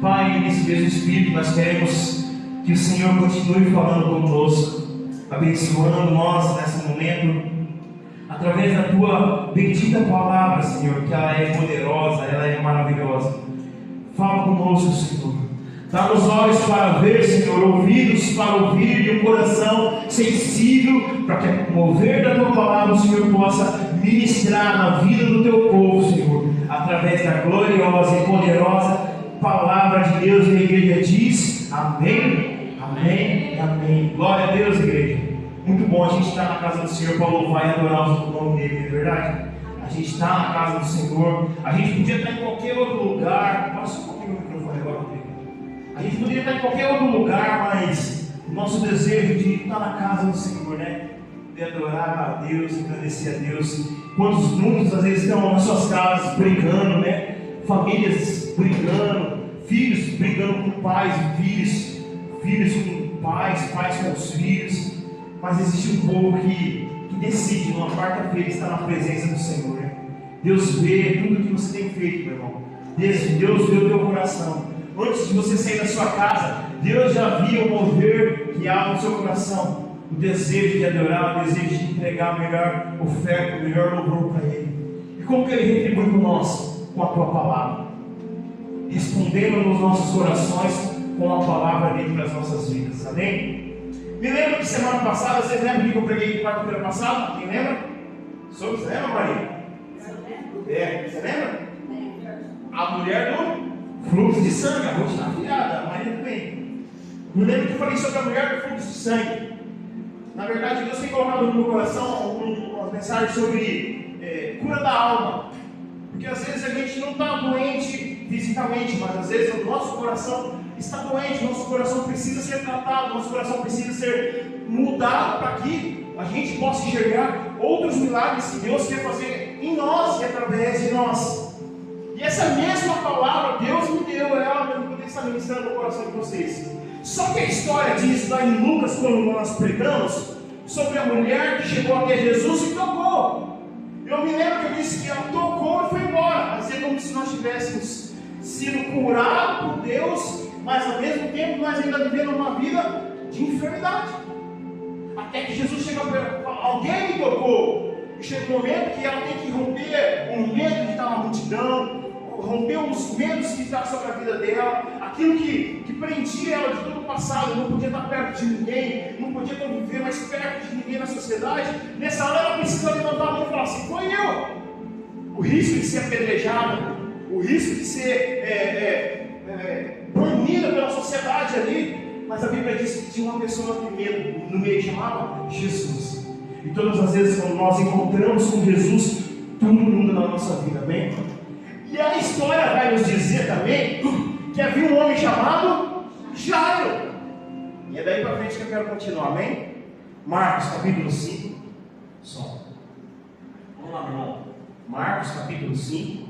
Pai, nesse mesmo Espírito, nós queremos que o Senhor continue falando conosco, abençoando nós nesse momento, através da Tua bendita palavra, Senhor, que ela é poderosa, ela é maravilhosa. Fala conosco, Senhor. Dá-nos olhos para ver, Senhor, ouvidos para ouvir e um coração sensível para que, com o mover da Tua palavra, o Senhor possa ministrar na vida do Teu povo, Senhor, através da gloriosa e poderosa palavra de Deus. E a igreja diz: amém, amém, amém. Glória a Deus, igreja. Muito bom a gente estar na casa do Senhor para louvar e adorar o nome dele, não é verdade? A gente está na casa do Senhor. A gente podia estar em qualquer outro lugar. Passa um pouquinho o microfone agora, Rodrigo. A gente poderia estar em qualquer outro lugar, mas o nosso desejo de estar na casa do Senhor, né? De adorar a Deus, agradecer a Deus. Quantos muitos às vezes estão nas suas casas brigando, né? Famílias brigando, filhos brigando com pais e filhos, filhos com pais, pais com os filhos. Mas existe um povo que decide, numa quarta-feira, estar na presença do Senhor, né? Deus vê tudo que você tem feito, meu irmão. Deus vê o teu coração. Antes de você sair da sua casa, Deus já via o mover que há no seu coração, o desejo de adorar, o desejo de entregar a melhor oferta, o melhor louvor para Ele. E como que Ele retribui com nós? Com a Tua palavra, respondendo nos nossos corações com a palavra dele para as nossas vidas. Amém? Me lembro que semana passada, vocês lembram que eu preguei quarta-feira passada? Quem lembra? Você lembra, Maria? Você lembra? A mulher do fluxo de sangue, a Ruth está afilhada, a Maria também. Me lembro que eu falei sobre a mulher do fluxo de sangue. Na verdade, Deus tem colocado no meu coração umas mensagens sobre cura da alma. Porque às vezes a gente não está doente fisicamente, mas às vezes o nosso coração está doente, nosso coração precisa ser tratado, nosso coração precisa ser mudado para que a gente possa enxergar outros milagres que Deus quer fazer em nós e através de nós. E essa mesma palavra Deus me deu ela para poder estar ministrando no coração de vocês. Só que a história diz lá em Lucas, quando nós pregamos, sobre a mulher que chegou até Jesus e tocou. Eu me lembro que eu disse que ela tocou e foi embora, mas é como se nós tivéssemos sido curados por Deus, mas ao mesmo tempo nós ainda vivendo uma vida de enfermidade. Até que Jesus chega para ela, alguém me tocou. E chega um momento que ela tem que romper o medo de estar na multidão, romper os medos que estão sobre a vida dela, aquilo que prendia ela de todo o passado, não podia estar perto de ninguém, não podia conviver mais perto de ninguém na sociedade. Nessa hora ela precisa levantar a mão e falar assim: foi eu. O risco de ser apedrejada, o risco de ser banida pela sociedade ali, mas a Bíblia diz que tinha uma pessoa no meio chamada Jesus. E todas as vezes quando nós encontramos com Jesus, tudo muda na nossa vida, amém? E a história vai nos dizer também que havia um homem chamado Jairo. E é daí para frente que eu quero continuar, amém? Marcos capítulo 5. Vamos lá, meu irmão. Marcos capítulo 5,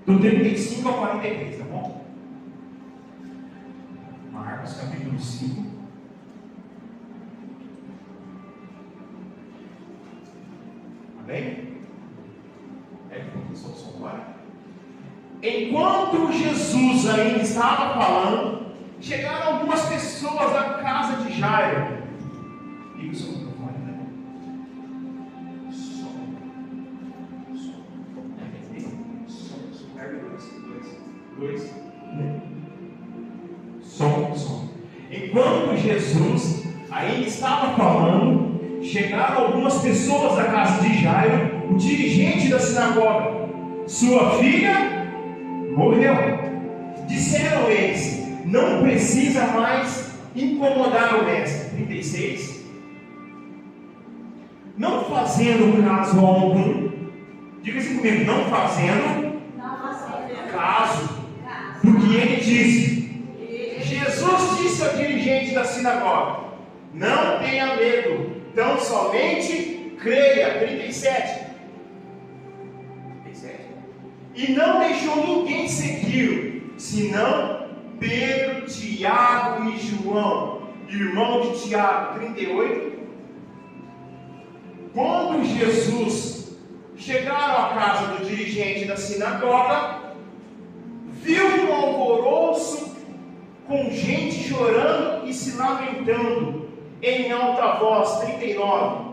do 35 ao 43, tá bom? Marcos capítulo 5. Amém? Enquanto Jesus ainda estava falando, chegaram algumas pessoas da casa de Jairo. Liga o seu microfone, né? Som. Enquanto Jesus ainda estava falando, chegaram algumas pessoas da casa de Jairo, o dirigente da sinagoga. Sua filha morreu. Disseram eles: não precisa mais incomodar o mestre. 36. Não fazendo caso algum, diga assim comigo, não fazendo caso do que ele disse. Jesus disse ao dirigente da sinagoga: não tenha medo, tão somente creia. 37. E não deixou ninguém segui-lo, senão Pedro, Tiago e João, irmão de Tiago. 38. Quando Jesus chegaram à casa do dirigente da sinagoga, viu um alvoroço com gente chorando e se lamentando, em alta voz. 39.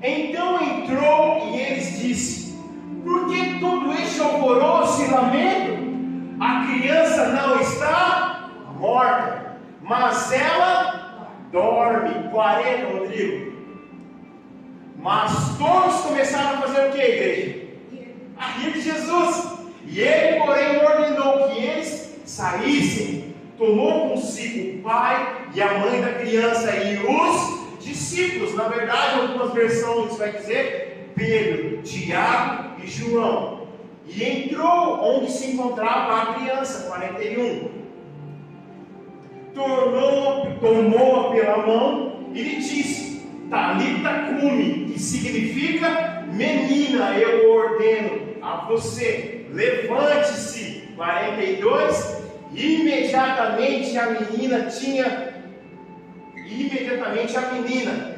Então entrou e eles disse: por que todo este alvoroço e lamento? A criança não está morta, mas ela dorme. 40, Rodrigo. Mas todos começaram a fazer o que, igreja? A rir de Jesus. E ele, porém, ordenou que eles saíssem. Tomou consigo o pai e a mãe da criança e os discípulos. Na verdade, algumas versões vai dizer Pedro, Tiago e João. E entrou onde se encontrava a criança. 41. Tomou-a pela mão e lhe disse: Talita cumi, que significa: menina, eu ordeno a você, levante-se. 42. Imediatamente a menina,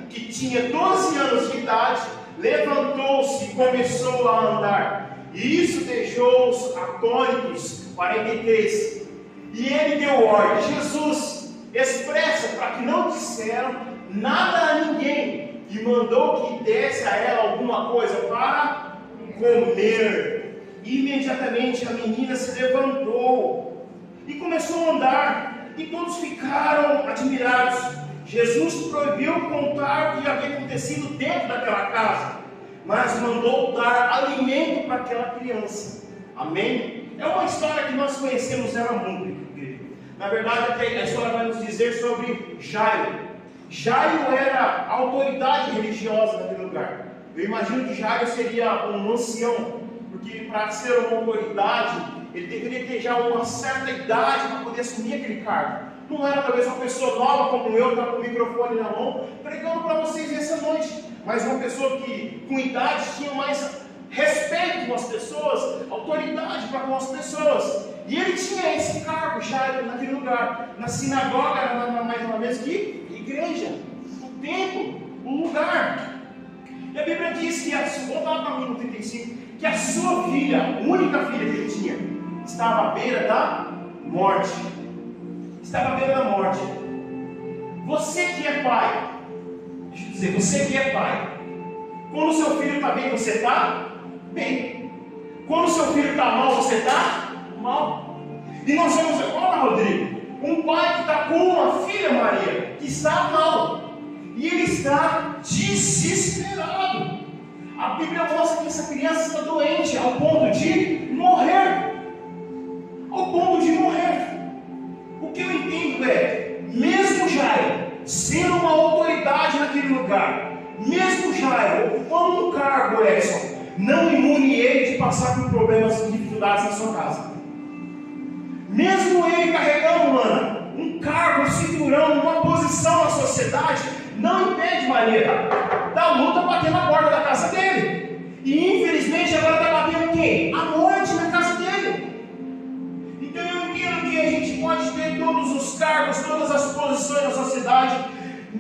que tinha 12 anos de idade, levantou-se e começou a andar. E isso deixou-os atônitos. 43. E ele deu ordem. Jesus expressa para que não disseram nada a ninguém, e mandou que desse a ela alguma coisa para comer. Imediatamente a menina se levantou e começou a andar, e todos ficaram admirados. Jesus proibiu contar o que havia acontecido dentro daquela casa, mas mandou dar alimento para aquela criança. Amém? É uma história que nós conhecemos ela muito, querido. Na verdade, a história vai nos dizer sobre Jairo. Jairo era a autoridade religiosa daquele lugar. Eu imagino que Jairo seria um ancião, porque para ser uma autoridade, ele deveria ter já uma certa idade para poder assumir aquele cargo. Não era talvez uma pessoa nova como eu, que estava com o microfone na mão, pregando para vocês essa noite, mas uma pessoa que com idade tinha mais respeito com as pessoas, autoridade para com as pessoas. E ele tinha esse cargo já naquele lugar. Na sinagoga era mais uma vez que igreja, o templo, o lugar. E a Bíblia diz que, vamos lá para o 35, que a sua filha, a única filha que ele tinha, estava à beira da morte. Estava à beira da morte. Você que é pai, deixa eu dizer, você que é pai, quando o seu filho está bem, você está bem. Quando o seu filho está mal, você está mal. E nós vemos, olha, Rodrigo, um pai que está com uma filha, Maria, que está mal, e ele está desesperado. A Bíblia mostra que essa criança está doente ao ponto de morrer. Ao ponto de morrer. O que eu entendo é, mesmo Jairo sendo uma autoridade naquele lugar, mesmo Jairo ocupando um cargo, Edson, não imune ele de passar por problemas e dificuldades na sua casa. Mesmo ele carregando, um cargo, um cinturão, uma posição na sociedade, não impede maneira da luta bater na porta da casa dele. E infelizmente agora está batendo quem? A morte na casa dele. Então eu entendo que a gente pode ter todos os cargos, todas as posições na sociedade.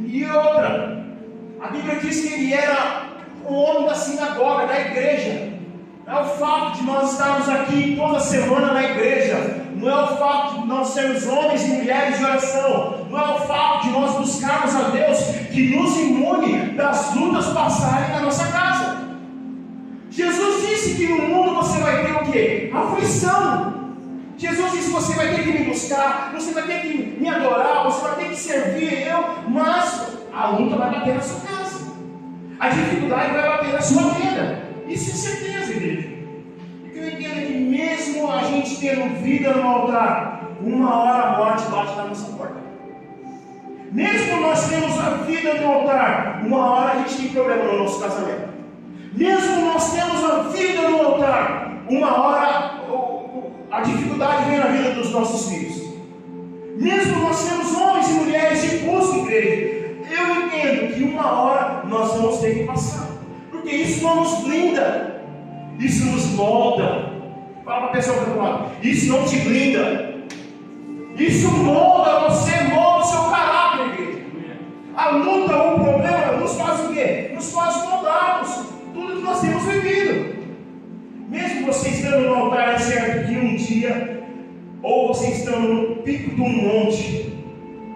E outra, a Bíblia diz que ele era um homem da sinagoga, da igreja. Não é o fato de nós estarmos aqui toda semana na igreja, não é o fato de nós sermos homens e mulheres de oração, não é o fato de nós buscarmos a Deus que nos imune das lutas passarem na nossa casa. Jesus disse que no mundo você vai ter o quê? Aflição. Jesus disse que você vai ter que me buscar, você vai ter que me adorar, você vai ter que servir eu, mas a luta vai bater na sua casa. A dificuldade vai bater na sua vida. Isso é certeza, igreja. E que eu entendo é que mesmo a gente tendo vida no altar, uma hora a morte bate na nossa porta. Mesmo nós temos a vida no altar, uma hora a gente tem problema no nosso casamento. Mesmo nós temos a vida no altar, uma hora a dificuldade vem na vida dos nossos filhos. Mesmo nós temos homens e mulheres de busca, igreja, eu entendo que uma hora nós vamos ter que passar. Porque isso não nos blinda, isso nos molda. Fala para a pessoa que está do lado, isso não te blinda, isso molda você, molda o seu caráter, igreja. A luta, o problema, nos faz o quê? Nos faz moldarmos tudo que nós temos vivido. Mesmo você estando no altar, é certo que um dia Ou você estando no pico de um monte,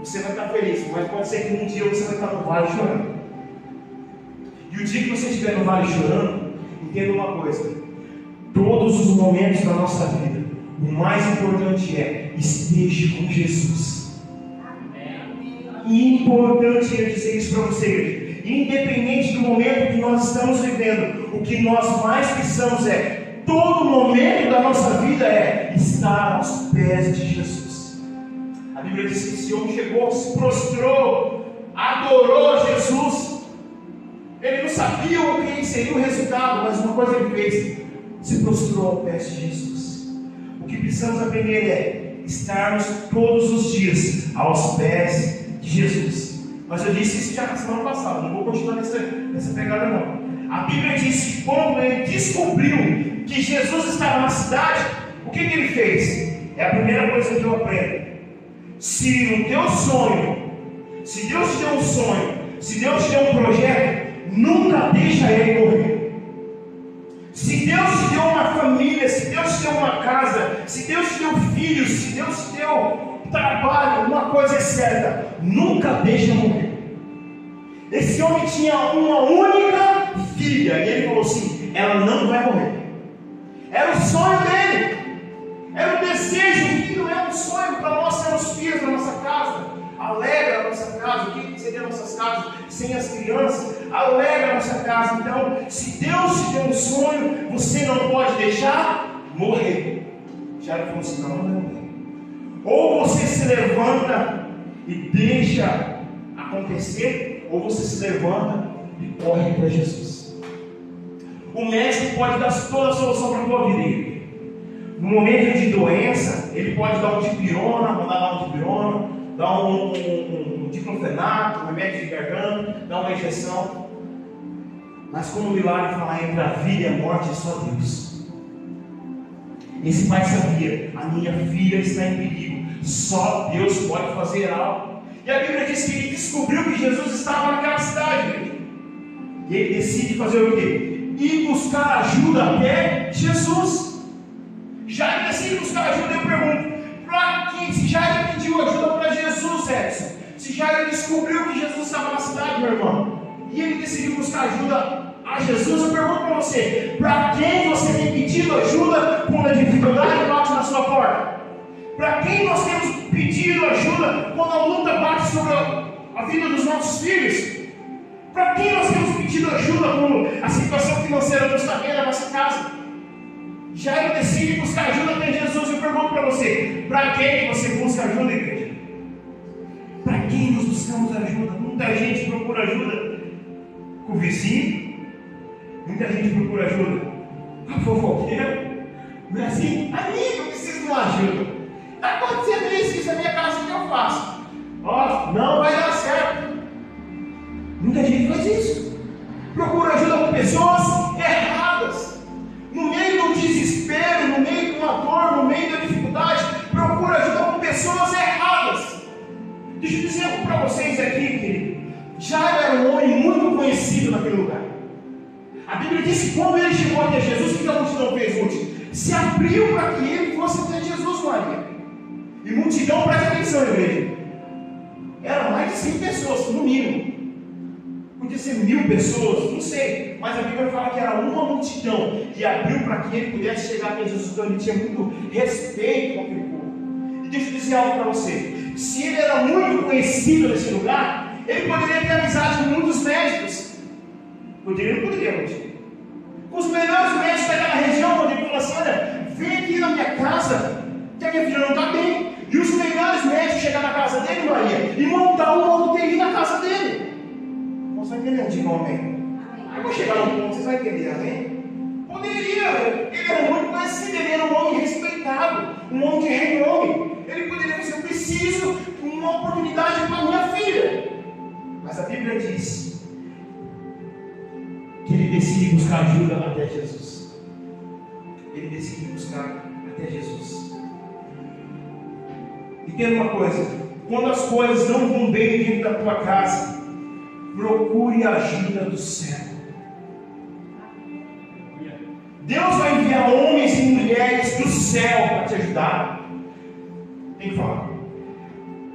você vai estar feliz, mas pode ser que um dia você vai estar no vale chorando. E o dia que você estiver no vale chorando, entenda uma coisa: todos os momentos da nossa vida, o mais importante é esteja com Jesus. E importante é dizer isso para você, igreja. Independente do momento que nós estamos vivendo, o que nós mais precisamos é, todo momento da nossa vida é estar aos pés de Jesus. A Bíblia diz que esse homem chegou, se prostrou, adorou Jesus. Ele não sabia o que seria o resultado, mas uma coisa ele fez: se prostrou aos pés de Jesus. O que precisamos aprender é estarmos todos os dias aos pés de Jesus. Mas eu disse isso já na semana passada, não vou continuar nessa pegada não. A Bíblia diz que quando ele descobriu que Jesus estava na cidade, o que ele fez? É a primeira coisa que eu aprendo. Se no teu sonho, se Deus te deu um sonho, se Deus te deu um projeto, nunca deixa ele morrer. Se Deus te deu uma família, se Deus te deu uma casa, se Deus te deu filhos, se Deus te deu trabalho, uma coisa é certa: nunca deixa morrer. Esse homem tinha uma única filha e ele falou assim: ela não vai morrer. Era o sonho dele, era o desejo. O filho é um sonho para nós sermos filhos da nossa casa. Alegra a nossa casa. O que seria nossas casas sem as crianças? Alegra a nossa casa. Então, se Deus te deu um sonho, você não pode deixar morrer. Já falou assim: não vai morrer. Ou você se levanta e deixa acontecer, ou você se levanta e corre para Jesus. O médico pode dar toda a solução para a tua vida. No momento de doença, ele pode dar um dipirona, mandar dar um dipirona, dar um diclofenaco, um remédio de garganta, dar uma injeção. Mas como o milagre fala entre a vida e a morte, é só Deus. Esse pai sabia: a minha filha está em perigo, só Deus pode fazer algo. E a Bíblia diz que ele descobriu que Jesus estava naquela cidade, e ele decide fazer o quê? Ir buscar ajuda até Jesus. Já ele decide buscar ajuda. Eu pergunto: para quem? Se já ele pediu ajuda para Jesus, Edson, se já ele descobriu que Jesus estava na cidade, meu irmão, e ele decidiu buscar ajuda a Jesus, eu pergunto para você: para quem você tem pedido ajuda quando a dificuldade bate na sua porta? Para quem nós temos pedido ajuda quando a luta bate sobre a vida dos nossos filhos? Para quem nós temos pedido ajuda quando a situação financeira não está bem na nossa casa? Já eu decidi buscar ajuda até Jesus. Eu pergunto para você: para quem você busca ajuda, igreja? Para quem nós buscamos ajuda? Muita gente procura ajuda com o vizinho. Muita gente procura ajuda com fofoqueiro. Não é assim? Amigo, eu preciso de uma ajuda. Está acontecendo isso na minha casa, o que eu faço? Ó, não vai dar certo. Muita gente faz isso. Procura ajuda com pessoas erradas. No meio do desespero, no meio de uma dor, no meio da dificuldade, procura ajuda com pessoas erradas. Deixa eu dizer algo para vocês aqui, querido. Já era um homem muito conhecido naquele lugar. A Bíblia diz que quando ele chegou até Jesus, o que a multidão fez, Ruth? Se abriu para que ele fosse até Jesus, Maria. E multidão, presta atenção, igreja. Era mais de 100 pessoas, no mínimo. Podia ser 1000 pessoas, não sei. Mas a Bíblia fala que era uma multidão. E abriu para que ele pudesse chegar até Jesus. Então ele tinha muito respeito com aquele povo. E deixa eu dizer algo para você. Se ele era muito conhecido nesse lugar, ele poderia ter amizade com muitos médicos. Poderia ou não poderia, Rodrigo? Com os melhores médicos daquela região, Rodrigo falou assim: olha, vem aqui na minha casa, que a minha filha não está bem. E os melhores médicos chegar na casa dele, Maria, e montar uma UTI na casa dele. Você vai entender, diga amém. Aí vou chegar no ponto, vocês vão entender, amém? Poderia, ele era muito conhecido, ele era um homem respeitado, um homem de renome. Ele poderia dizer: eu preciso de uma oportunidade para minha filha. Mas a Bíblia diz que ele decide buscar ajuda até Jesus. Ele decide buscar até Jesus. Entenda uma coisa: quando as coisas não vão bem dentro da tua casa, procure a ajuda do céu. Deus vai enviar homens e mulheres do céu para te ajudar. Tem que falar.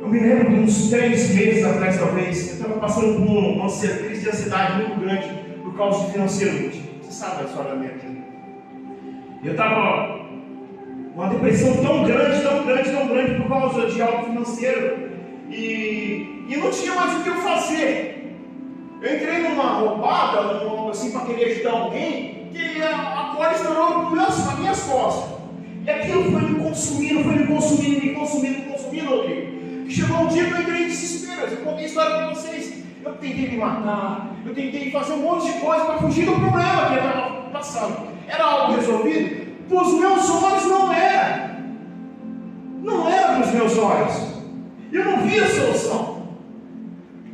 Eu me lembro de uns 3 meses atrás, talvez, eu estava passando por uma crise de ansiedade muito grande por causa do financeiro. Você sabe a história da minha vida. Eu estava uma depressão tão grande por causa de algo financeiro. E não tinha mais o que eu fazer. Eu entrei numa roubada, assim, para querer ajudar alguém, que a corda estourou nas minhas costas. E aquilo foi me consumindo, Rodrigo. Chegou um dia que eu entrei em desespero. Eu contei a história para vocês. Eu tentei me matar, eu tentei fazer um monte de coisa para fugir do problema que eu estava passando. Era algo resolvido? Dos meus olhos não era. Não era dos meus olhos. Eu não via a solução.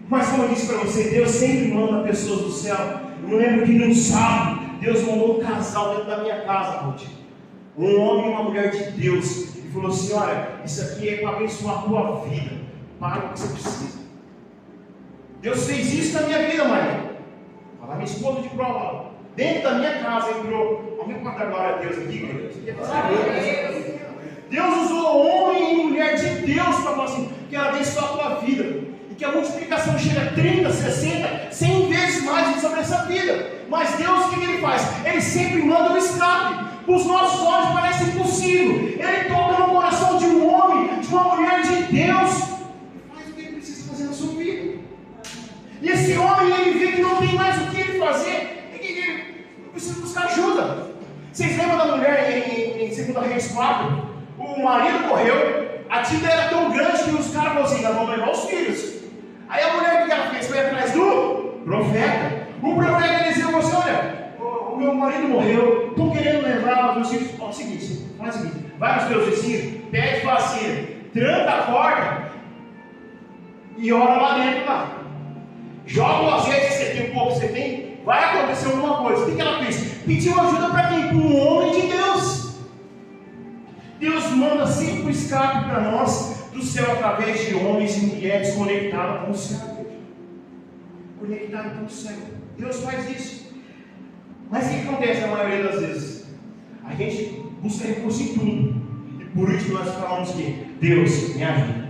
Mas como eu disse para você, Deus sempre manda pessoas do céu. Eu me lembro que num sábado, Deus mandou um casal dentro da minha casa, Ruth. Um homem e uma mulher de Deus. E falou assim: olha, isso aqui é para abençoar a tua vida. Para o que você precisa. Deus fez isso na minha vida, Maria. Fala minha esposa de prova. Dentro da minha casa entrou. Alguém pode dar glória a Deus aqui? Deus usou homem e mulher de Deus para falar assim: quero abençoar a tua vida. E que a multiplicação chega a 30, 60, 100 vezes mais sobre essa vida. Mas Deus, o que Ele faz? Ele sempre manda um escape. Os nossos olhos parecem impossível. Ele toca no coração de um homem, de uma mulher de Deus, e faz o que Ele precisa fazer na sua vida. E esse homem, ele vê que não tem mais o que ele fazer, e que ele precisa buscar ajuda. Vocês lembram da mulher em 2 Reis 4? O marido morreu, a dívida era tão grande que os caras falaram assim: nós vamos levar os filhos. Aí a mulher, o que ela fez? Foi atrás do profeta. O profeta Eliseu falou assim: olha, o meu marido morreu, estou querendo levar os meus filhos. Ó, faz o seguinte, vai nos teus vizinhos, pede e fala assim: tranca a porta e ora lá dentro lá. Joga o azeite que você tem, o pouco que você tem, vai acontecer alguma coisa. O que ela fez? Pediu ajuda para quem? Para um homem de Deus. Deus manda sempre o escape para nós do céu através de homens e mulheres conectados com o céu. Conectados com o céu. Deus faz isso. Mas o que acontece na maioria das vezes? A gente busca recurso em tudo. E por isso nós falamos que Deus me ajuda.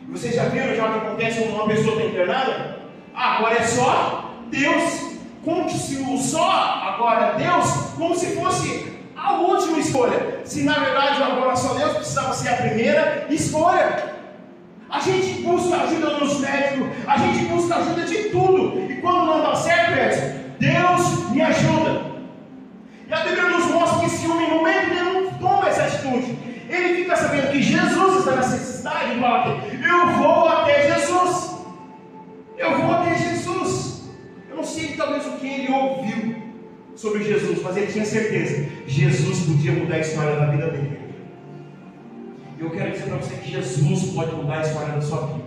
Vocês já viram já o que acontece quando uma pessoa está internada? Agora é só Deus. Como se o só agora é Deus, como se fosse a última escolha. Se na verdade agora só Deus precisava ser a primeira escolha. A gente busca ajuda nos médicos, a gente busca ajuda de tudo. E quando não dá certo, Deus me ajuda. E a Bíblia nos mostra que esse homem, no momento nenhum, toma essa atitude. Ele fica sabendo que Jesus está nessa necessidade e fala: eu vou até Jesus. Eu vou até Jesus. Eu não sei talvez o que ele ouviu sobre Jesus, mas ele tinha certeza: Jesus podia mudar a história da vida dele. E eu quero dizer para você que Jesus pode mudar a história da sua vida.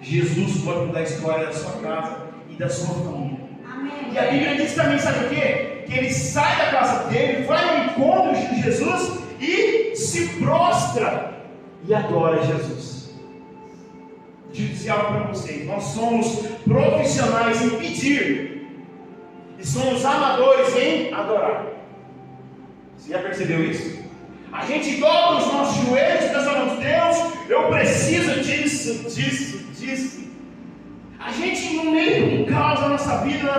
Jesus pode mudar a história da sua casa e da sua família. Amém. E a Bíblia diz também, sabe o quê? Que ele sai da casa dele, vai ao encontro de Jesus e se prostra e adora Jesus. Deixa eu dizer algo para vocês: nós somos profissionais em pedir e somos amadores em adorar. Você já percebeu isso? A gente dobra os nossos joelhos e pensamos: Deus, eu preciso disso. A gente, no meio de um caos da nossa vida,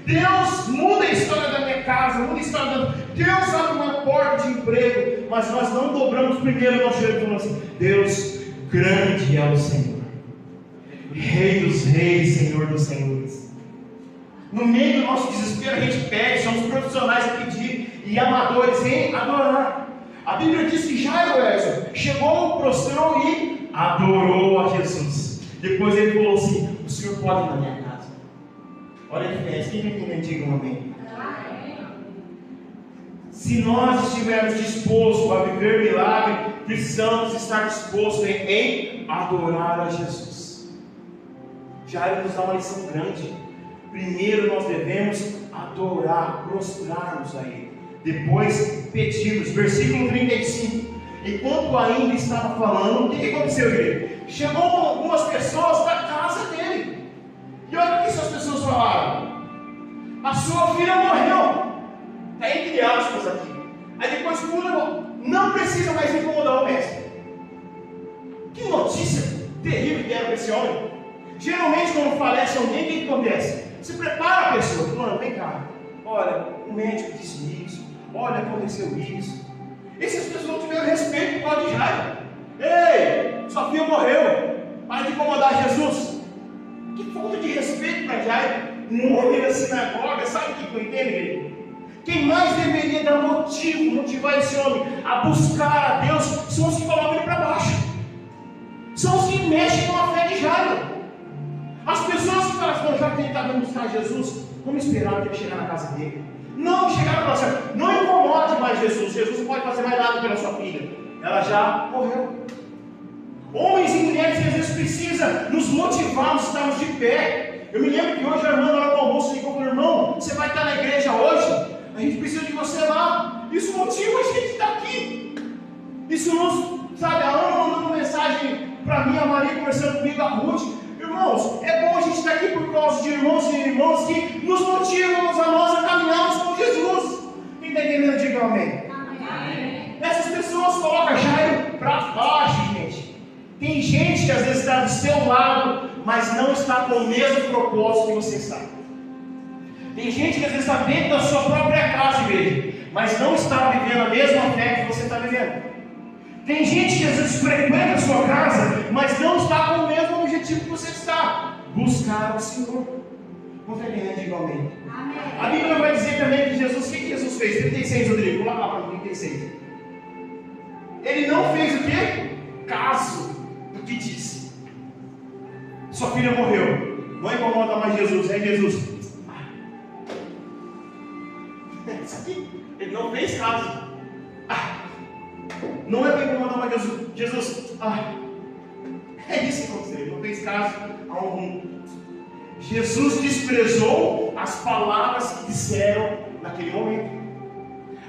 Deus muda a história da minha casa, muda a história da... Deus abre uma porta de emprego, mas nós não dobramos primeiro o nosso joelho e falamos assim: Deus, grande é o Senhor, Rei dos reis, Senhor dos senhores. No meio do nosso desespero a gente pede, somos profissionais em pedir e amadores em adorar. A Bíblia diz que Jairo chegou, prostrou e adorou a Jesus. Depois ele falou assim: o Senhor pode ir na minha casa. Olha a diferença. Quem entende, diga um amém. Se nós estivermos dispostos a viver milagre, precisamos estar dispostos em adorar a Jesus. Jairo nos dá uma lição grande. Primeiro nós devemos adorar, prostrar-nos a Ele. Depois pedimos. Versículo 35. Enquanto ainda estava falando, o que aconteceu, igreja? Chegou algumas pessoas da casa dele. E olha o que essas pessoas falaram: a sua filha morreu. Está entre aspas aqui. Aí depois pula: não precisa mais incomodar o mestre. esse homem. Geralmente, quando falece alguém, o que acontece? Você prepara a pessoa, falando, vem cá, olha, o médico disse isso, olha, aconteceu isso. Essas pessoas não tiveram respeito por causa de Jairo. Ei, sua filha morreu, para de incomodar Jesus. Que falta de respeito para Jairo, um homem da sinagoga. Sabe o que eu entendo, querido? Quem mais deveria dar motivar esse homem a buscar a Deus, são os que colocam ele para baixo, são os que mexem com a fé de Jairo. As pessoas que falam assim, já que ele está vindo buscar Jesus, vamos esperar que ele chegar na casa dele. Não chegar na casa, não incomode mais Jesus. Jesus não pode fazer mais nada pela sua filha, ela já morreu. Homens e mulheres que às vezes precisam nos motivar, nos estarmos de pé. Eu me lembro que hoje a irmã na hora do almoço ligou e falou, irmão, você vai estar na igreja hoje? A gente precisa de você lá. Isso motiva a gente estar aqui. Isso nos, sabe, a Ana mandando mensagem para mim, a Maria conversando comigo, a Ruth. Irmãos, é bom a gente estar aqui por causa de irmãos e irmãs que nos motivam a nós a caminharmos com Jesus. Quem está entendendo, diga amém. Amém. Essas pessoas colocam Jairo para baixo, gente. Tem gente que às vezes está do seu lado, mas não está com o mesmo propósito que você está. Tem gente que às vezes está dentro da sua própria casa, igreja, mas não está vivendo a mesma fé que você está vivendo. Tem gente que às vezes frequenta a sua casa, mas não está com o mesmo objetivo que você está. Buscar o Senhor. Vamos entender igualmente. A Bíblia vai dizer também que Jesus, o que Jesus fez? 36, Rodrigo, vamos lá para 36. Ele não fez o quê? Caso do que disse. Sua filha morreu. Não incomoda mais Jesus. É Jesus. Isso aqui. Ele não fez caso. Não é para incomodar mais Jesus. Jesus. É isso que aconteceu. Ele não fez caso algum. Jesus desprezou as palavras que disseram naquele momento.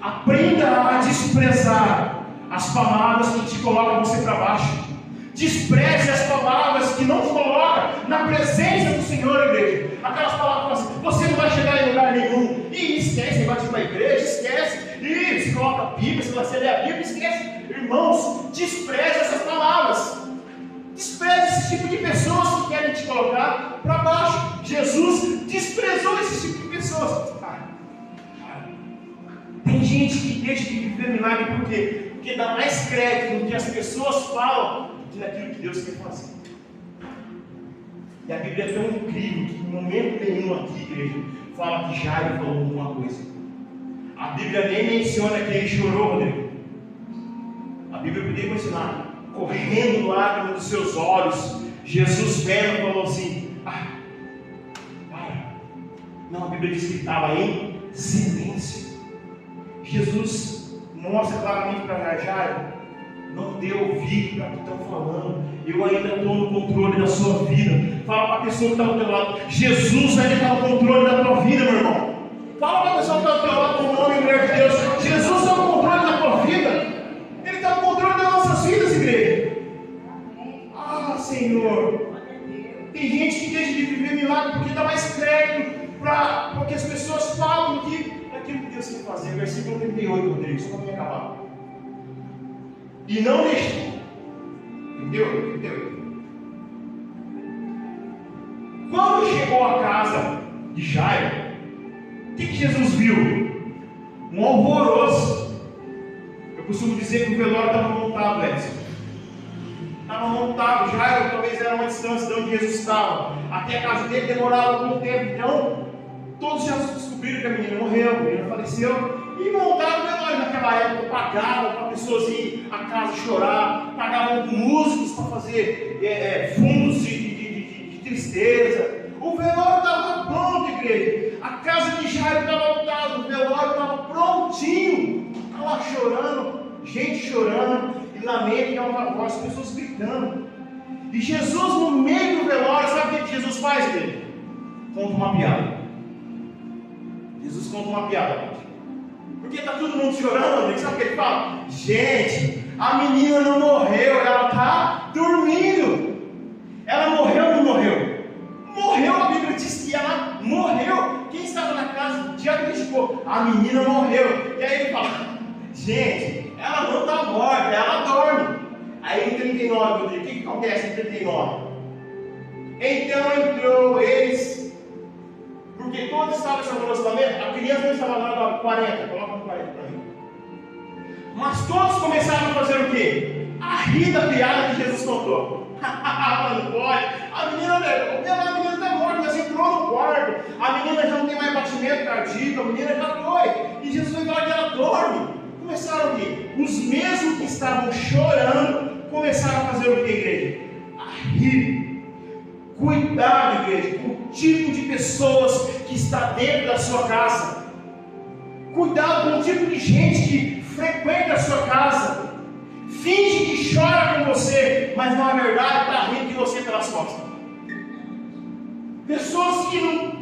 Aprenda a desprezar as palavras que te colocam você para baixo. Despreze as palavras que não te colocam na presença do Senhor, igreja. Aquelas palavras que falam assim, você não vai chegar em lugar nenhum. E esquece, vai para a igreja, esquece. E você coloca a Bíblia, se você lê a Bíblia, esquece. Irmãos, despreze essas palavras. Despreze esse tipo de pessoas que querem te colocar para baixo. Jesus desprezou esse tipo de pessoas. Tem gente que deixa de viver milagre por quê? Porque dá mais crédito no que as pessoas falam do que naquilo que Deus quer fazer. E a Bíblia é tão incrível que em momento nenhum aqui, igreja, fala que Jairo falou alguma coisa. A Bíblia nem menciona que ele chorou, Rodrigo. A Bíblia podia ensinar, correndo lágrimas dos seus olhos. Jesus vendo falou assim, não, a Bíblia diz que ele estava em silêncio. Jesus mostra claramente para Jairo, não dê ouvido para o que estão falando, eu ainda estou no controle da sua vida. Fala para a pessoa que está ao teu lado, Jesus ainda está no controle da tua vida, meu irmão. Fala para a pessoa que está ao teu lado, no nome e mulher de Deus, Jesus está no controle da tua vida, Ele está no controle das nossas vidas, igreja. Senhor, tem gente que deixa de viver milagre porque dá mais crédito para o que as pessoas falam do que aquilo que Deus quer fazer. Versículo 38, Rodrigo, só para me acabar. E não deixou. Entendeu? Quando chegou à casa de Jairo, o que Jesus viu? Um alvoroço. Eu costumo dizer que o velório estava montado, Edson. Estava montado. Jairo talvez era uma distância de onde Jesus estava. Até a casa dele demorava algum tempo. Então, todos já descobriram que a menina morreu, a menina faleceu. E montaram o velório. Naquela época, pagavam para pessoas ir à casa chorar, pagavam músicos para fazer fundos de tristeza. O velório estava pronto, igreja. A casa de Jairo estava montada, o velório estava prontinho. Estava lá chorando, gente chorando, e lamento em alta voz, pessoas gritando. E Jesus, no meio do velório, sabe o que Jesus faz, igreja? Conta uma piada. Jesus conta uma piada. Porque está todo mundo chorando, sabe o que ele fala? Gente, a menina não morreu, ela está dormindo. Ela morreu ou não morreu? Morreu, a Bíblia diz que ela morreu. Quem estava na casa diagnosticou, a menina morreu. E aí ele fala, gente, ela não está morta, ela dorme. Aí em 39, o que acontece em 39? Então entrou eles, porque todos estavam nesse relacionamento. A criança não estava lá no 40, coloca no 40 para mim. Mas todos começaram a fazer o quê? A rir da piada que Jesus contou. Não pode. A menina está morta, mas entrou no quarto. A menina já não tem mais batimento cardíaco, a menina já foi. E Jesus vai falar que ela dorme. Começaram o quê? Os mesmos que estavam chorando começaram a fazer o quê, igreja? A rir. Cuidado, igreja, com o tipo de pessoas que está dentro da sua casa. Cuidado com o tipo de gente que frequenta a sua casa. Finge que chora com você, mas na verdade está rindo de você pelas costas. Pessoas que não.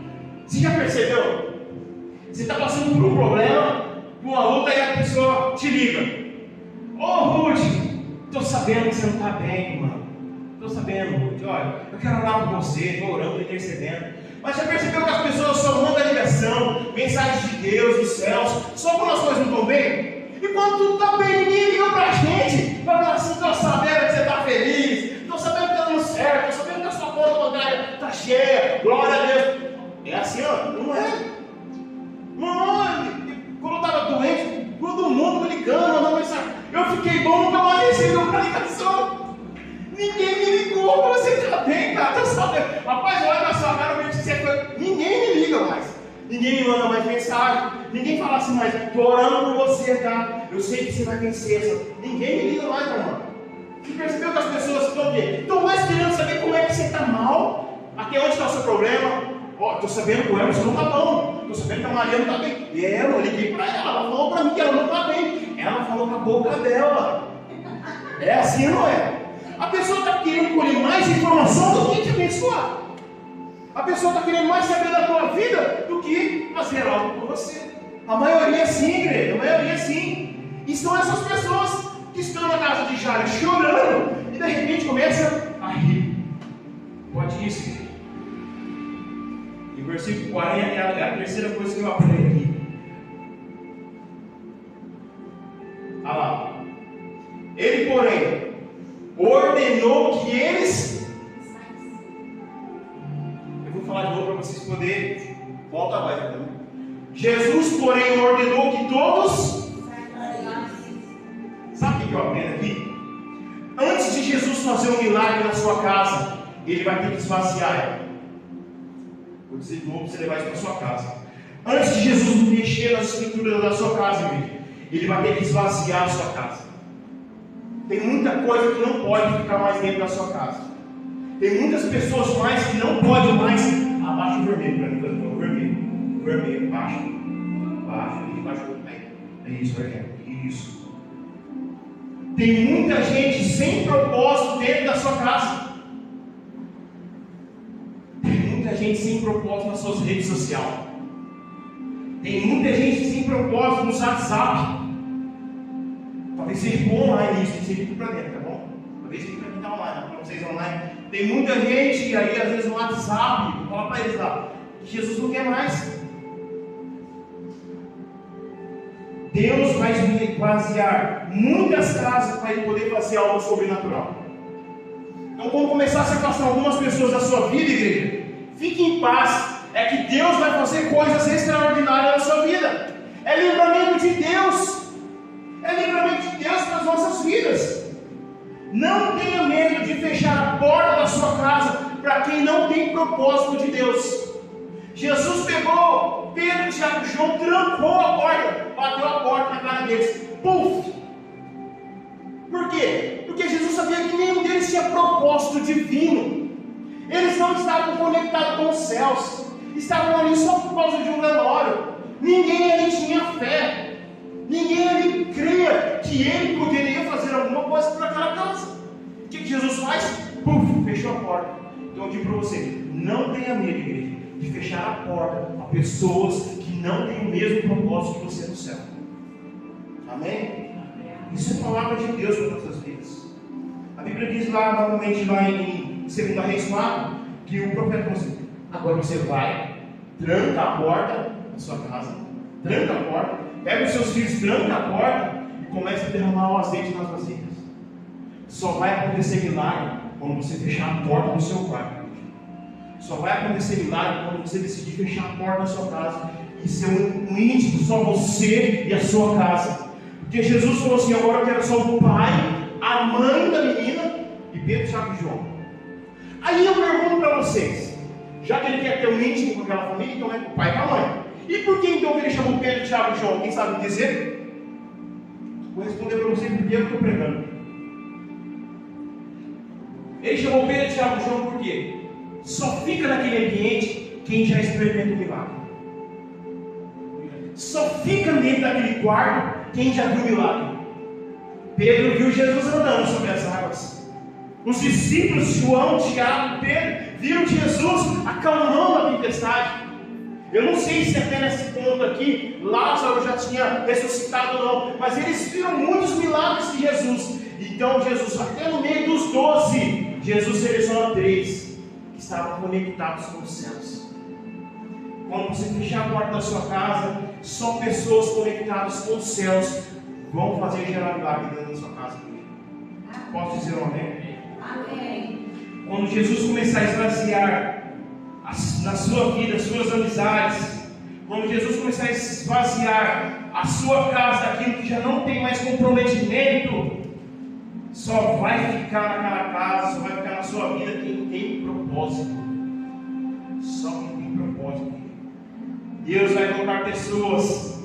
Você já percebeu? Você está passando por um problema, por uma luta, e a pessoa te liga. Ô Ruth, estou sabendo que você não está bem, mano. Estou sabendo, Ruth. Olha, eu quero orar por você, estou orando, intercedendo. Mas já percebeu que as pessoas só mandam ligação, mensagens de Deus, dos céus, só quando as coisas não estão bem? E quando tudo está bem, ninguém liga pra gente. Vai falar assim: estou sabendo que você está feliz, estou sabendo que está dando certo, estou sabendo que a sua conta bancária está cheia, glória a Deus. É assim, ó, não é? Não, quando eu estava doente, todo mundo me ligando, mandando mensagem. Eu fiquei bom, nunca mais recebi uma ligação. Ninguém me ligou, você está bem, cara, estou sabendo. Rapaz, olha na sua cara, eu disse, ninguém me liga mais. Ninguém me manda mais mensagem. Ninguém fala assim mais: estou orando por você, tá? Eu sei que você vai vencer. Ninguém me liga mais, meu irmão. Você percebeu que as pessoas estão o quê? Estão mais querendo saber como é que você está mal. Até onde está o seu problema? Ó, estou sabendo que o Emerson não está bom. Estou sabendo que a Maria não está bem. E eu liguei para ela. Ela falou para mim que ela não está bem. Ela falou com a boca dela. É assim, não é? A pessoa está querendo colher mais informação do que te abençoar. A pessoa está querendo mais saber da tua vida do que fazer algo por você. A maioria sim, igreja, a maioria sim. E são essas pessoas que estão na casa de Jairo chorando e de repente começam a rir. Pode isso, igreja. E o versículo 40 é a terceira coisa que eu aprendi aqui. Olha lá. Ele, porém, ordenou que eles... falar de novo para vocês poderem. Volta mais, então. Jesus, porém, ordenou que todos. Sabe o que eu aprendo aqui? Antes de Jesus fazer um milagre na sua casa, ele vai ter que esvaziar ela. Vou dizer de novo para você levar isso para sua casa. Antes de Jesus mexer nas estruturas da sua casa, ele vai ter que esvaziar a sua casa. Tem muita coisa que não pode ficar mais dentro da sua casa. Tem muitas pessoas mais que não podem mais. Abaixa o vermelho para mim, por favor. Vermelho. Vermelho, baixa. Baixa. É isso, vermelho. Isso. Tem muita gente sem propósito dentro da sua casa. Tem muita gente sem propósito nas suas redes sociais. Tem muita gente sem propósito no WhatsApp. Talvez seja bom online isso, tem que ser tudo para dentro, tá bom? Talvez seja para quem está online, para vocês online. Tem muita gente aí, às vezes no WhatsApp, fala para eles lá, que Jesus não quer mais. Deus vai esvaziar muitas casas para ele poder fazer algo sobrenatural. Então, quando começar a se afastar algumas pessoas da sua vida, igreja, fique em paz. É que Deus vai fazer coisas extraordinárias na sua vida. É livramento de Deus. É livramento de Deus para as nossas vidas. Não tenha medo de fechar a porta da sua casa para quem não tem propósito de Deus. Jesus pegou Pedro, Tiago e João, trancou a porta, bateu a porta na cara deles. Puf! Por quê? Porque Jesus sabia que nenhum deles tinha propósito divino. Eles não estavam conectados com os céus. Estavam ali só por causa de um velório. Ninguém ali tinha fé. Ninguém ali cria que ele poderia fazer alguma coisa para aquela casa. O que Jesus faz? Puf, fechou a porta. Então eu digo para você, não tenha medo, igreja, de fechar a porta a pessoas que não têm o mesmo propósito que você no céu. Amém? Isso é palavra de Deus para nossas vidas. A Bíblia diz lá, novamente, lá em 2 Reis 4, que o profeta falou assim: agora você vai, tranca a porta da sua casa, tranca a porta, pega os seus filhos, tranca a porta e começa a derramar o azeite nas vasilhas. Só vai acontecer milagre quando você fechar a porta do seu quarto. Só vai acontecer milagre quando você decidir fechar a porta da sua casa e ser um íntimo, só você e a sua casa. Porque Jesus falou assim: agora eu quero só o pai, a mãe da menina e Pedro, Tiago e João. Aí eu pergunto para vocês, já que ele quer ter um íntimo com aquela família, então é com o pai e com a mãe. E por que então ele chamou Pedro, Tiago e João? Quem sabe dizer? Vou responder para vocês porque eu estou pregando. Ele chamou Pedro, Tiago e João por quê? Só fica naquele ambiente quem já experimenta o milagre. Só fica dentro daquele quarto quem já viu o milagre. Pedro viu Jesus andando sobre as águas. Os discípulos, João, Tiago, Pedro, viram Jesus acalmando a tempestade. Eu não sei se até nesse ponto aqui Lázaro já tinha ressuscitado ou não, mas eles viram muitos milagres de Jesus. Então Jesus, até no meio dos 12, Jesus seleciona 3 que estavam conectados com os céus. Quando você fechar a porta da sua casa, só pessoas conectadas com os céus vão fazer gerar milagre dentro da sua casa. Posso dizer um amém? Amém. Quando Jesus começar a esvaziar na sua vida, as suas amizades, quando Jesus começar a esvaziar a sua casa daquilo que já não tem mais comprometimento, só vai ficar naquela casa, só vai ficar na sua vida quem tem propósito. Só quem tem propósito. Deus vai colocar pessoas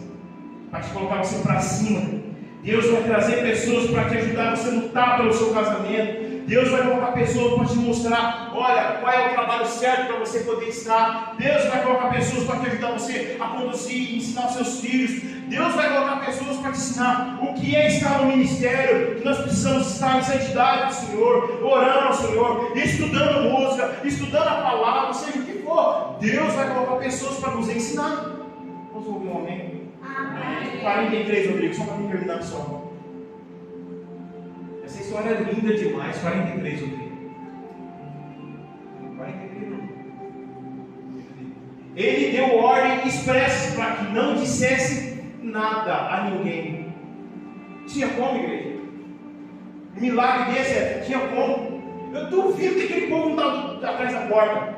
para te colocar você para cima. Deus vai trazer pessoas para te ajudar a você lutar pelo seu casamento. Deus vai colocar pessoas para te mostrar, olha, qual é o trabalho certo para você poder estar. Deus vai colocar pessoas para te ajudar você a conduzir e ensinar os seus filhos. Deus vai colocar pessoas para te ensinar o que é estar no ministério, que nós precisamos estar em santidade do Senhor, orando ao Senhor, estudando música, estudando a palavra, seja o que for. Deus vai colocar pessoas para nos ensinar. Vamos ouvir um amém? Amém. 43, Rodrigo, só para me terminar a sua. Essa história é linda demais. 43, Rodrigo. 43 não. Ele deu ordem expressa para que não dissesse nada a ninguém. Tinha como, igreja? Um milagre desse tinha como? Eu duvido que aquele povo não estava atrás da porta.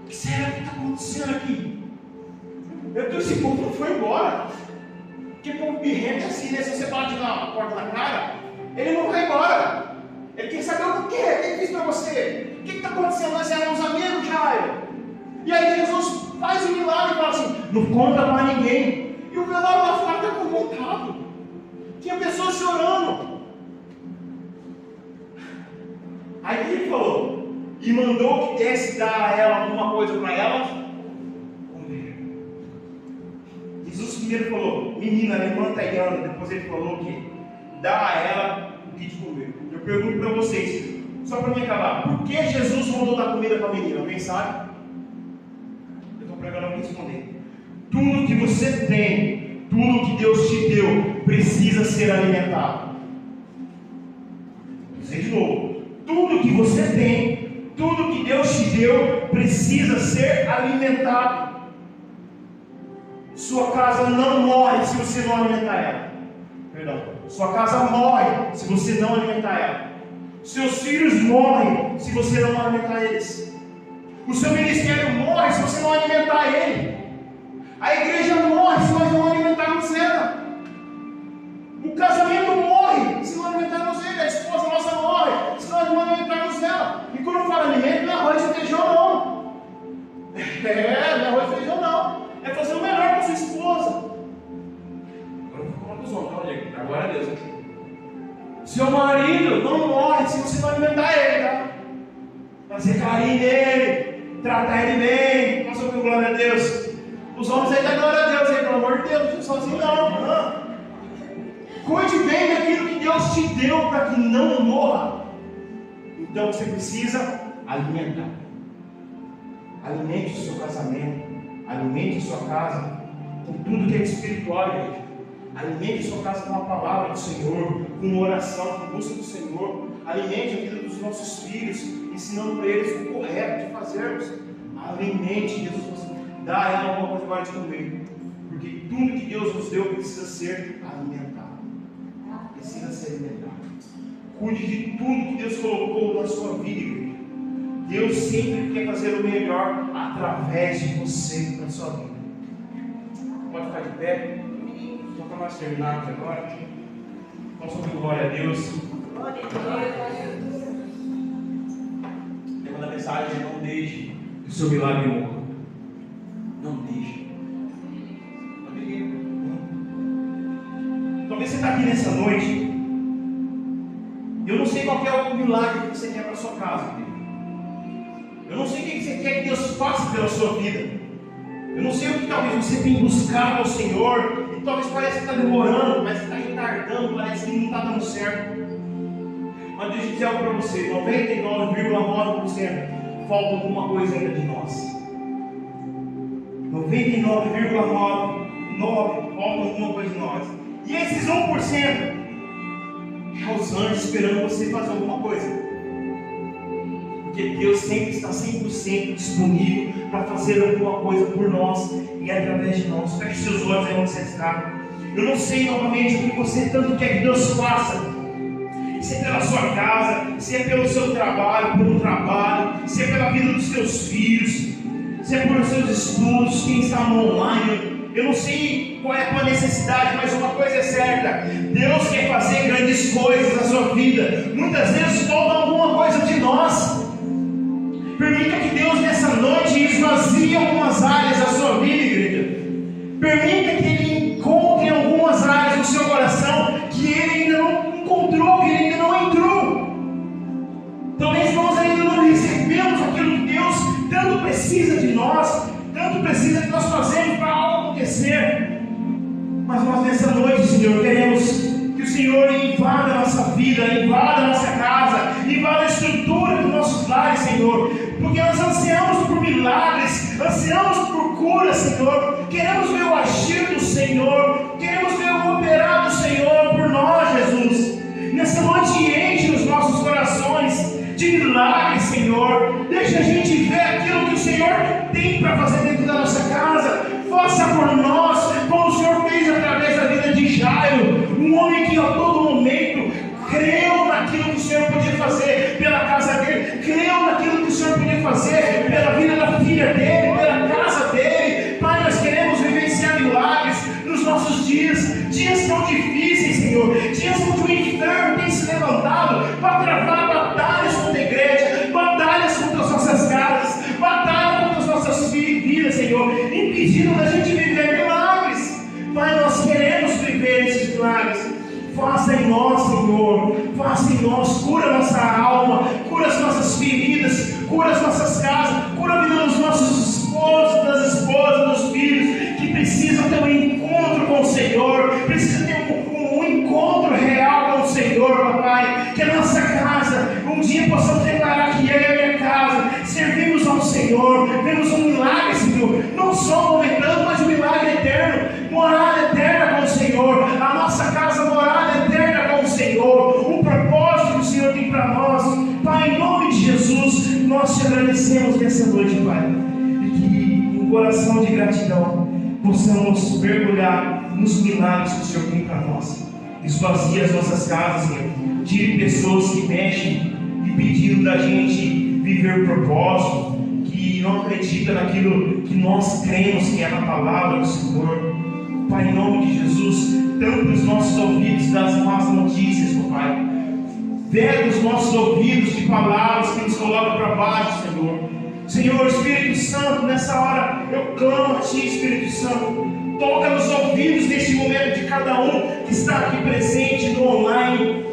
O que será que está acontecendo aqui? Esse povo não foi embora. Que povo birrento assim, né? Se você bate na porta na cara, ele não vai embora. Ele quer saber o quê? O que eu fiz para você? O que está acontecendo? Nós éramos amigos, Jairo. E aí Jesus faz um milagre e fala assim: não conta para ninguém. E o velório lá fora está montado. Tinha pessoas chorando. Aí ele falou, e mandou que desse dar a ela alguma coisa para ela comer. Jesus primeiro falou: menina, levanta e anda. Depois ele falou que dá a ela o que de comer. Eu pergunto para vocês, só para me acabar, por que Jesus mandou dar comida para a menina? Alguém sabe? Eu estou pregando para responder. Tudo que você tem, tudo que Deus te deu, precisa ser alimentado. Vou dizer de novo. Tudo que você tem, tudo que Deus te deu, precisa ser alimentado. Sua casa não morre se você não alimentar ela. Perdão. Sua casa morre se você não alimentar ela. Seus filhos morrem se você não alimentar eles. O seu ministério morre se você não alimentar ele. A igreja morre se nós não alimentarmos ela. O casamento morre se não alimentarmos ele. A esposa nossa morre se nós não alimentarmos ela. E quando eu falo alimento, não é arroz e feijão não. Não é arroz e feijão não. É fazer o melhor para sua esposa. Agora eu vou falar para os homens, olha, agora é Deus aqui. Seu marido não morre se você não alimentar ele, tá? Fazer carinho nele, tratar ele bem. Nossa, que glória a Deus. Os homens aí dão glória a Deus, aí, pelo amor de Deus, sozinho não. Cuide bem daquilo que Deus te deu para que não morra. Então você precisa alimentar. Alimente o seu casamento, alimente a sua casa com tudo que é espiritual, gente. Alimente a sua casa com a palavra do Senhor, com oração, com busca do Senhor. Alimente a vida dos nossos filhos, ensinando para eles o correto de fazermos. Alimente, Jesus, dá a ela alguma coisa agora de comer. Porque tudo que Deus nos deu precisa ser alimentado. Precisa ser alimentado. Cuide de tudo que Deus colocou na sua vida, igreja. Deus sempre quer fazer o melhor através de você na sua vida. Pode ficar de pé. Já para nós terminarmos agora. Vamos sobre glória a Deus. Glória a Deus. Levando a mensagem, não deixe que o seu milagre morra. Não deixe. Talvez você está aqui nessa noite. Eu não sei qual é o milagre que você quer para a sua casa, querido. Eu não sei o que você quer que Deus faça pela sua vida. Eu não sei o que talvez você tenha buscado ao Senhor. E talvez pareça que está demorando, mas está retardando, parece que não está dando certo. Mas deixa eu dizer algo para você: 99,9% falta alguma coisa ainda de nós. 99,9% falta alguma coisa de nós. E esses 1% é os anjos esperando você fazer alguma coisa. Porque Deus sempre está 100% disponível para fazer alguma coisa por nós e através de nós. Feche seus olhos aí onde você está. Eu não sei novamente o que você tanto quer que Deus faça. Se é pela sua casa, se é pelo seu trabalho, por um trabalho, se é pela vida dos seus filhos, se é pelos seus estudos, quem está no online. Eu não sei qual é a tua necessidade, mas uma coisa é certa: Deus quer fazer grandes coisas na sua vida. Muitas vezes falta alguma coisa de nós. Permita que Deus nessa noite esvazie algumas áreas da sua vida, igreja. Permita que Ele encontre algumas áreas do seu coração que Ele ainda não encontrou, que Ele ainda não entrou. Talvez nós ainda não recebemos aquilo que Deus tanto precisa de nós, tanto precisa que nós fazemos para algo acontecer. Mas nós nessa noite, Senhor, queremos que o Senhor invada a nossa vida, invada a nossa casa, invada a estrutura dos nossos lares, Senhor. Porque nós ansiamos por milagres, ansiamos por cura, Senhor. Queremos ver o agir do Senhor, queremos ver o operar do Senhor por nós, Jesus. Nessa noite enche os nossos corações de milagres, Senhor. Deixa a gente ver aquilo que o Senhor tem para fazer dentro da nossa casa. Faça por nós, como o Senhor fez através da vida de Jairo, um homem que a todo momento creu naquilo que o Senhor podia fazer pela casa dele, creu naquilo que o Senhor podia fazer pela vida da filha dele, pela casa dele. Pai, nós queremos vivenciar milagres nos nossos dias tão difíceis, Senhor, dias onde o inferno tem se levantado para travar batalhas contra a igreja, batalhas contra as nossas casas, batalhas contra as nossas vidas, Senhor, impedindo da gente viver milagres. Pai, nós queremos viver esses milagres. Faça em nós, Senhor, faça em nós, cura a nossa alma, cura as nossas feridas, cura as nossas casas, cura a vida dos nossos esposos, das esposas, dos filhos, que precisam ter um encontro com o Senhor, precisam ter um encontro real com o Senhor, papai. Que a nossa casa, um dia possamos declarar que eu e a minha casa servimos ao Senhor, vemos um milagre, Senhor, não só momentâneo, mas um milagre eterno, morada eterna com o Senhor, a nossa casa morada eterna com o Senhor, o propósito que o Senhor tem para nós. Pai, em nome de Jesus, nós te agradecemos nessa noite, Pai, e que em coração de gratidão possamos mergulhar nos milagres que o Senhor tem para nós. Esvazie as nossas casas, Senhor, tire pessoas que mexem e pedindo da gente viver o propósito, que não acredita naquilo que nós cremos que é na palavra do Senhor. Pai, em nome de Jesus, tampa os nossos ouvidos das más notícias, Pai. Veda os nossos ouvidos de palavras que nos colocam para baixo, Senhor. Senhor, Espírito Santo, nessa hora eu clamo a Ti, Espírito Santo. Toca nos ouvidos neste momento de cada um que está aqui presente no online.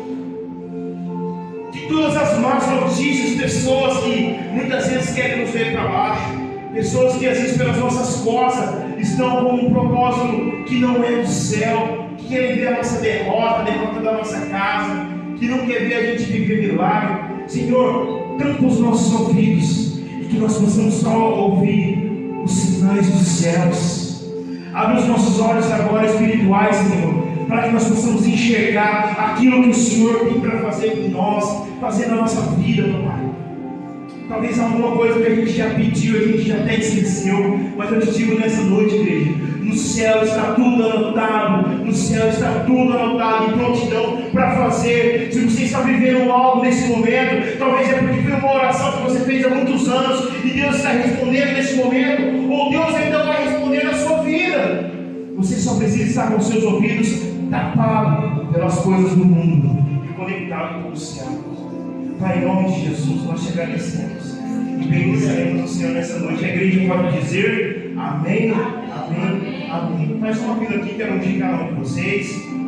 Que todas as más notícias, pessoas que muitas vezes querem nos ver para baixo, pessoas que às vezes pelas nossas costas estão com um propósito que não é do céu, que querem ver a nossa derrota, a derrota da nossa casa, que não quer ver a gente viver milagre. Senhor, tampa os nossos ouvidos e que nós possamos só ouvir os sinais dos céus. Abre os nossos olhos agora espirituais, Senhor, para que nós possamos enxergar aquilo que o Senhor tem para fazer por nós, fazer na nossa vida, meu Pai. Talvez alguma coisa que a gente já pediu, a gente já até esqueceu, mas eu te digo nessa noite, igreja, no céu está tudo anotado, no céu está tudo anotado em prontidão para fazer. Se você está vivendo algo nesse momento, talvez é porque foi uma oração que você fez há muitos anos e Deus está respondendo nesse momento, ou Deus ainda vai responder na sua vida. Você só precisa estar com seus ouvidos tapados pelas coisas do mundo e conectado com o céu. Pai, em nome de Jesus, nós te agradecemos e bendizemos o Senhor nessa noite. A igreja pode dizer amém, amém, amém. Faz uma fila aqui, quero ungir cada um de vocês.